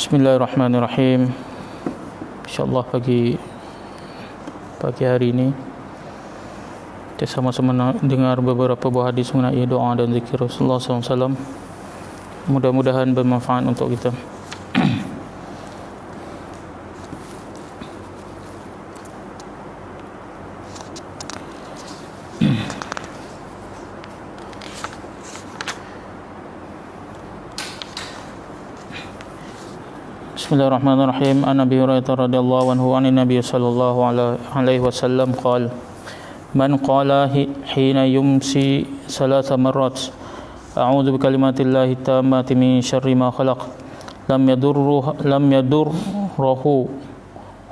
Bismillahirrahmanirrahim. InsyaAllah pagi hari ini kita sama-sama dengar beberapa buah hadis mengenai doa dan zikir Rasulullah SAW. Mudah-mudahan bermanfaat untuk kita. Bismillahirrahmanirrahim. An Abi Hurairah radhiyallahu anhu an Nabi sallallahu alaihi wasallam qala man qala hina yumsi salasa marrat a'udzu bikalimatillahi tammati min syarri ma khalaq lam yadurruhu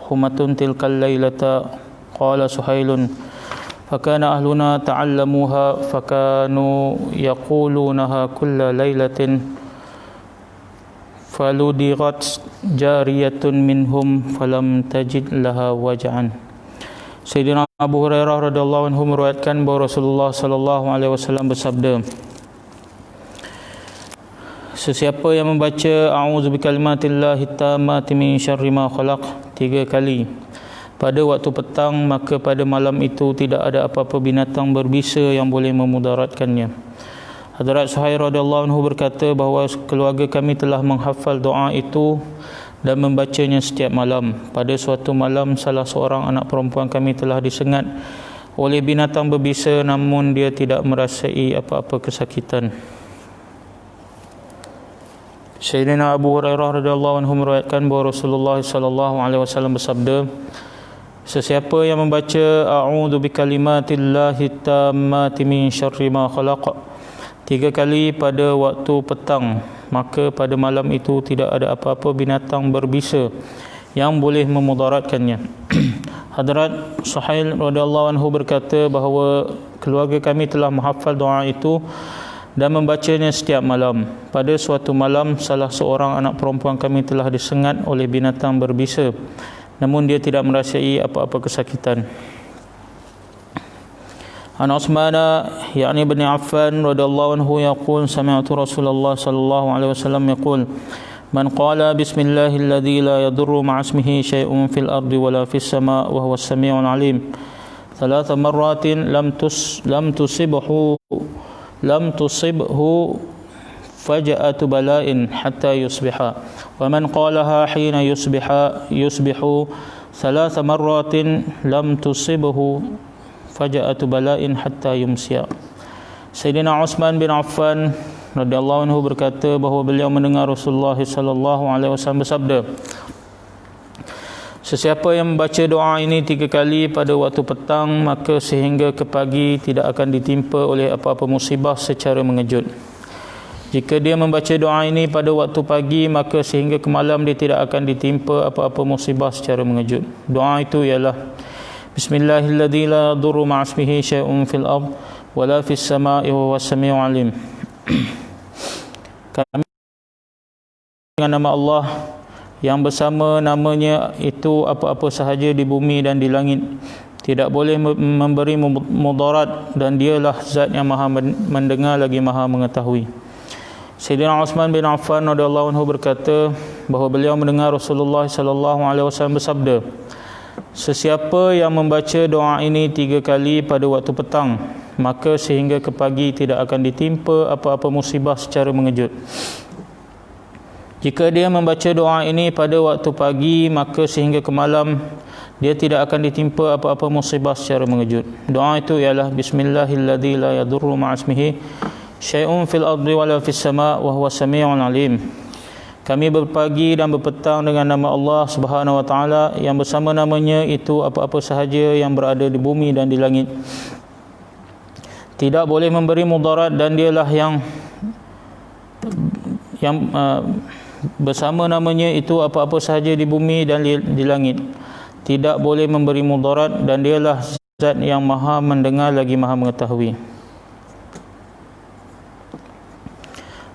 humatun tilkal lailata qala Suhailun fakana ahluna ta'allamuha fakanu yaqulunaha kulla lailatin faludirat jariyatun minhum falam tajid laha waj'an. Sayyidina Abu Hurairah radhiyallahu anhu meriwayatkan bahawa Rasulullah sallallahu alaihi wasallam bersabda, sesiapa yang membaca a'udzu bikalimatillahi tammati min syarri ma khalaq 3 kali pada waktu petang, maka pada malam itu tidak ada apa-apa binatang berbisa yang boleh memudaratkannya. Hadrat Suhail radhiyallahu anhu berkata bahawa keluarga kami telah menghafal doa itu dan membacanya setiap malam. Pada suatu malam, salah seorang anak perempuan kami telah disengat oleh binatang berbisa, namun dia tidak merasai apa-apa kesakitan. Sayyidina Abu Hurairah radhiyallahu anhu meriwayatkan bahawa Rasulullah sallallahu alaihi wasallam bersabda, sesiapa yang membaca a'udzu bikalimatillahi tammati min syarri ma khalaq 3 kali pada waktu petang, maka pada malam itu tidak ada apa-apa binatang berbisa yang boleh memudaratkannya. Hadrat Suhail radhiyallahu anhu berkata bahawa keluarga kami telah menghafal doa itu dan membacanya setiap malam. Pada suatu malam, salah seorang anak perempuan kami telah disengat oleh binatang berbisa, namun dia tidak merasai apa-apa kesakitan. An Utsman yani bin Affan radhiyallahu anhu yaqul sami'tu Rasulullah sallallahu alaihi wasallam yaqul man qala bismillahilladzi la yadurru ma'a ismihi syai'un fil ardi wala fis sama' wa huwas sami'ul 'alim 3 marratin lam tusibhu faja'atu bala'in hatta yusbiha wa man qalaha hina yusbihu 3 marratin lam tusibhu faja'atu bala'in hatta yumsiya. Sayyidina Utsman bin Affan radhiyallahu anhu berkata bahawa beliau mendengar Rasulullah sallallahu alaihi wasallam bersabda, sesiapa yang membaca doa ini 3 kali pada waktu petang, maka sehingga ke pagi tidak akan ditimpa oleh apa-apa musibah secara mengejut. Jika dia membaca doa ini pada waktu pagi, maka sehingga ke malam dia tidak akan ditimpa apa-apa musibah secara mengejut. Doa itu ialah Bismillahilladzi la yadurru ma'a ismihi syai'un fil ard wala fis sama'i wa huwas sami'ul 'alim. Kami dengan nama Allah yang bersama namanya itu apa-apa sahaja di bumi dan di langit tidak boleh memberi mudarat, dan dialah zat yang maha mendengar lagi maha mengetahui. Sayyidina Utsman bin Affan radhiyallahu anhu berkata bahawa beliau mendengar Rasulullah sallallahu alaihi wasallam bersabda, sesiapa yang membaca doa ini 3 kali pada waktu petang, maka sehingga ke pagi tidak akan ditimpa apa-apa musibah secara mengejut. Jika dia membaca doa ini pada waktu pagi, maka sehingga ke malam dia tidak akan ditimpa apa-apa musibah secara mengejut. Doa itu ialah Bismillahilladzi la yadurru ma'a ismihi syai'un fil ardi wala fis sama' wa huwas sami'ul 'alim. Kami berpagi dan berpetang dengan nama Allah Subhanahu wa taala yang bersama namanya itu apa-apa sahaja yang berada di bumi dan di langit tidak boleh memberi mudarat, dan dialah yang bersama namanya itu apa-apa sahaja di bumi dan di langit tidak boleh memberi mudarat, dan dialah zat yang maha mendengar lagi maha mengetahui.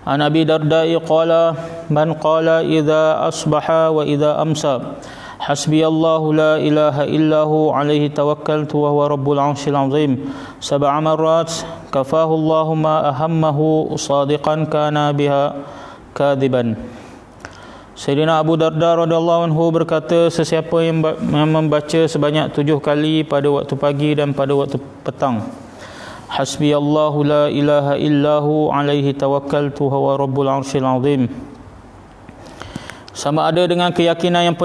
An Abi Darda qala man qala idza asbaha wa idza amsa hasbiyallahu la ilaha illahu alaihi tawakkaltu wa huwa rabbul 'arsyil 'azim 7 marrat kafahu Allahu ma ahammahu sadiqan kana biha kadiban. Sayyidina Abu Darda radhiyallahu anhu berkata, sesiapa yang membaca sebanyak 7 kali pada waktu pagi dan pada waktu petang, Hasbiyallahu la ilaha illahu alaihi tawakkaltu huwa rabbul arsyil azim, sama ada dengan keyakinan yang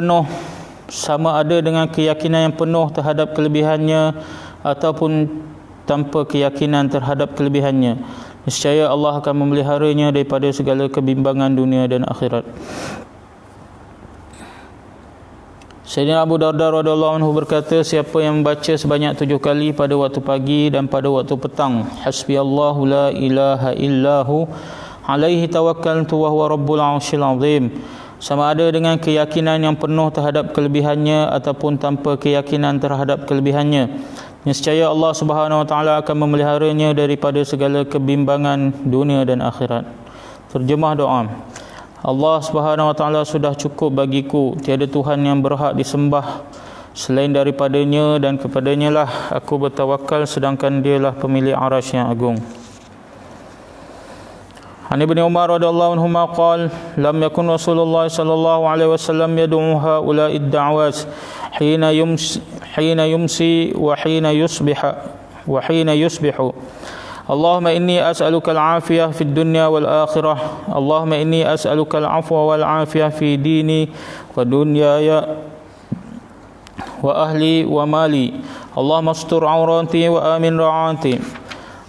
penuh terhadap kelebihannya ataupun tanpa keyakinan terhadap kelebihannya, nescaya Allah akan memeliharanya daripada segala kebimbangan dunia dan akhirat. Sayyidina Abu Darda radhiyallahu anhu berkata, siapa yang membaca sebanyak 7 kali pada waktu pagi dan pada waktu petang, Hasbiyallahu la ilaha illahu alaihi tawakkaltu wa huwa rabbul arsyil azim, sama ada dengan keyakinan yang penuh terhadap kelebihannya ataupun tanpa keyakinan terhadap kelebihannya, nescaya Allah Subhanahu wa taala akan memeliharanya daripada segala kebimbangan dunia dan akhirat. Terjemah doa. Allah Subhanahu wa taala sudah cukup bagiku, tiada Tuhan yang berhak disembah selain daripadanya, dan kepadanya lah aku bertawakal, sedangkan dialah pemilik arasy yang agung. An Ibnu Umar radhiyallahu anhu qala, lam yakun Rasulullah sallallahu alaihi wasallam yad'u haula'i ad-da'awat hina yumsi wa hina yusbihu. Allahumma inni as'aluka al-afiyah fid dunya wal akhirah. Allahumma inni as'aluka al-afwa wal afiyah fi dini wa dunyaya wa ahli wa mali. Allahumma astur awrati wa amin ra'ati.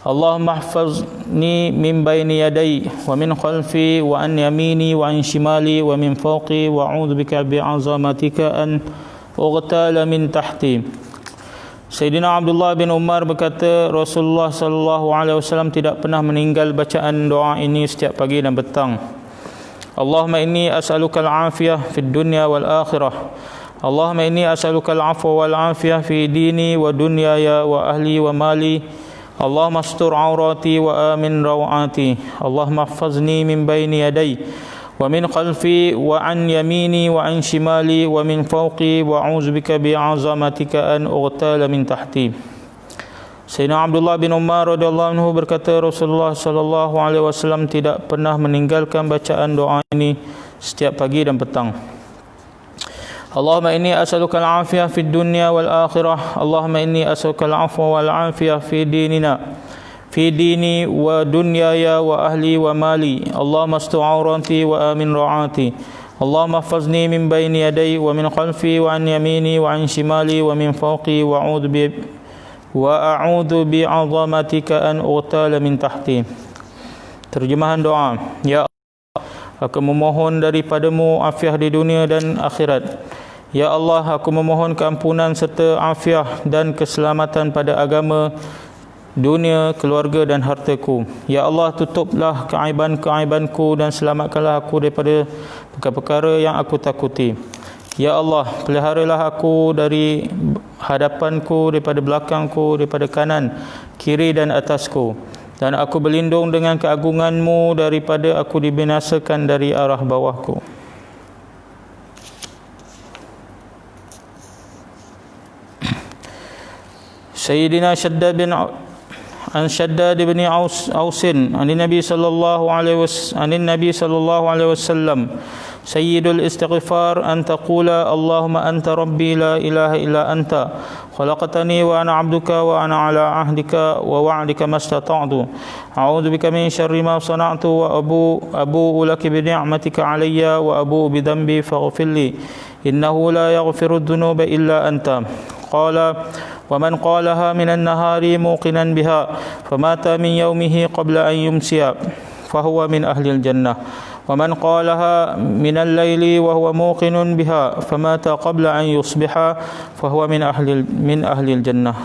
Allahumma ihfazni min bayni yaday wa min khalfi wa an yamini wa an shimali wa min fawqi wa a'udzu bika bi'azamatika an ughtal min tahti. Sayyidina Abdullah bin Umar berkata, Rasulullah sallallahu alaihi wasallam tidak pernah meninggal bacaan doa ini setiap pagi dan petang. Allahumma inni as'aluka al-afiyah fid dunya wal akhirah. Allahumma inni as'aluka al-afwa wal afiyah fi dini wa dunyaya wa ahli wa mali. Allahumma astur awrati wa amin rawati. Allahumma ihfazni min bayni yaday wa min khalfi wa an yamini wa an shimali wa min fawqi wa a'udzu bika bi'azamatika an ughtal min tahti. Sayyidina Abdullah bin Umar radhiyallahu anhu berkata, Rasulullah sallallahu alaihi wasallam tidak pernah meninggalkan bacaan doa ini setiap pagi dan petang. Allahumma inni as'aluka al-afiyah fid dunya wal akhirah. Allahumma inni as'aluka al-afwa wal afiyah fi dini wa dunyaya wa ahli wa mali. Allahumma astur awrati wa amin ra'ati. Allahumma ihfazni min bayni yaday wa min khalfi wa an yamini wa an shimali wa min fawqi wa a'udzu bi'azamatika an ughtal min tahti. Terjemahan doa. Ya Allah, aku memohon daripadamu afiah di dunia dan akhirat. Ya Allah, aku memohon keampunan serta afiah dan keselamatan pada agama, dunia, keluarga dan hartaku. Ya Allah, tutuplah keaiban-keaibanku dan selamatkanlah aku daripada perkara-perkara yang aku takuti. Ya Allah, peliharalah aku dari hadapanku, daripada belakangku, daripada kanan, kiri dan atasku. Dan aku berlindung dengan keagunganmu daripada aku dibinasakan dari arah bawahku. Sayyidina Shaddad bin Ausin an Nabi sallallahu alaihi wasallam sayyidul istighfar an taqula Allahumma anta rabbi la ilaha illa anta khalaqtani wa ana 'abduka wa ana 'ala 'ahdika wa wa'dika mastata'tu a'udzu bika min syarri ma sana'tu wa abu'u laka bi ni'matika 'alayya wa abu'u bi dhanbi faghfir li innahu la yaghfiru dhunuba illa anta. Qala wa man qalaha min an-nahari muqinan biha famata min yawmihi qabla an yumsiya fahuwa min ahli al-jannah wa man qalaha min al-laili wa huwa muqinun biha famata qabla an yusbiha fahuwa min ahli al-jannah.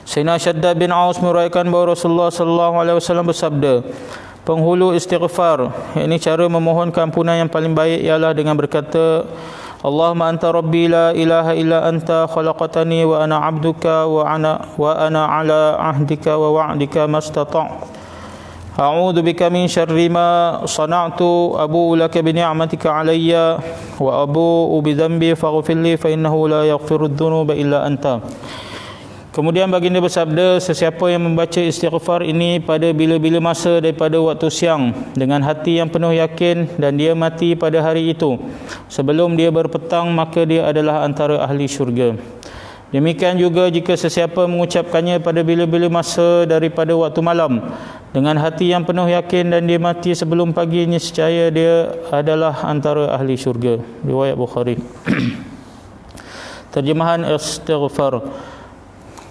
Sayyidina Shaddad bin Aus meriwayatkan bahawa Rasulullah sallallahu alaihi wasallam bersabda, penghulu istighfar, yakni cara memohon keampunan yang paling baik ialah dengan berkata, Allahumma anta rabbi la ilaha illa anta khalaqtani wa ana 'abduka wa ana 'ala 'ahdika wa wa'dika mastata'. A'udzu bika min syarri ma sana'tu abu'u laka bi ni'matika 'alayya wa abu'u bi dhanbi faghfir li fa innahu la yaghfiru dzunuba illa anta. Kemudian baginda bersabda, sesiapa yang membaca istighfar ini pada bila-bila masa daripada waktu siang dengan hati yang penuh yakin dan dia mati pada hari itu sebelum dia berpetang, maka dia adalah antara ahli syurga. Demikian juga jika sesiapa mengucapkannya pada bila-bila masa daripada waktu malam dengan hati yang penuh yakin dan dia mati sebelum pagi, niscaya dia adalah antara ahli syurga. Riwayat Bukhari. Terjemahan istighfar.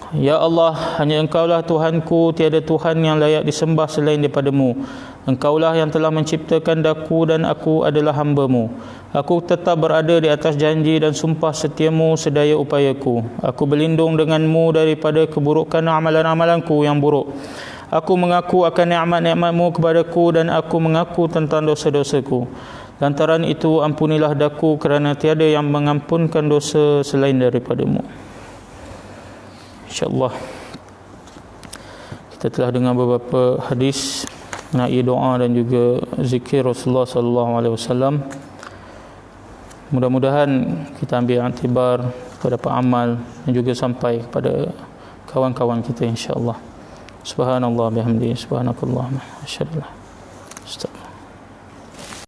Ya Allah, hanya Engkaulah Tuhanku, tiada Tuhan yang layak disembah selain daripada-Mu. Engkaulah yang telah menciptakan daku dan aku adalah hamba-Mu. Aku tetap berada di atas janji dan sumpah setia-Mu sedaya upayaku. Aku berlindung dengan-Mu daripada keburukan amalan-amalanku yang buruk. Aku mengaku akan nikmat-nikmat-Mu kepadaku dan aku mengaku tentang dosa-dosaku. Lantaran itu ampunilah daku kerana tiada yang mengampunkan dosa selain daripada-Mu. InsyaAllah kita telah dengar beberapa hadis mengenai doa dan juga zikir Rasulullah SAW. Mudah-mudahan kita ambil iktibar pada amal dan juga sampai kepada kawan-kawan kita insyaAllah. Subhanallah bihamdihi, subhanakallahumma asyhadu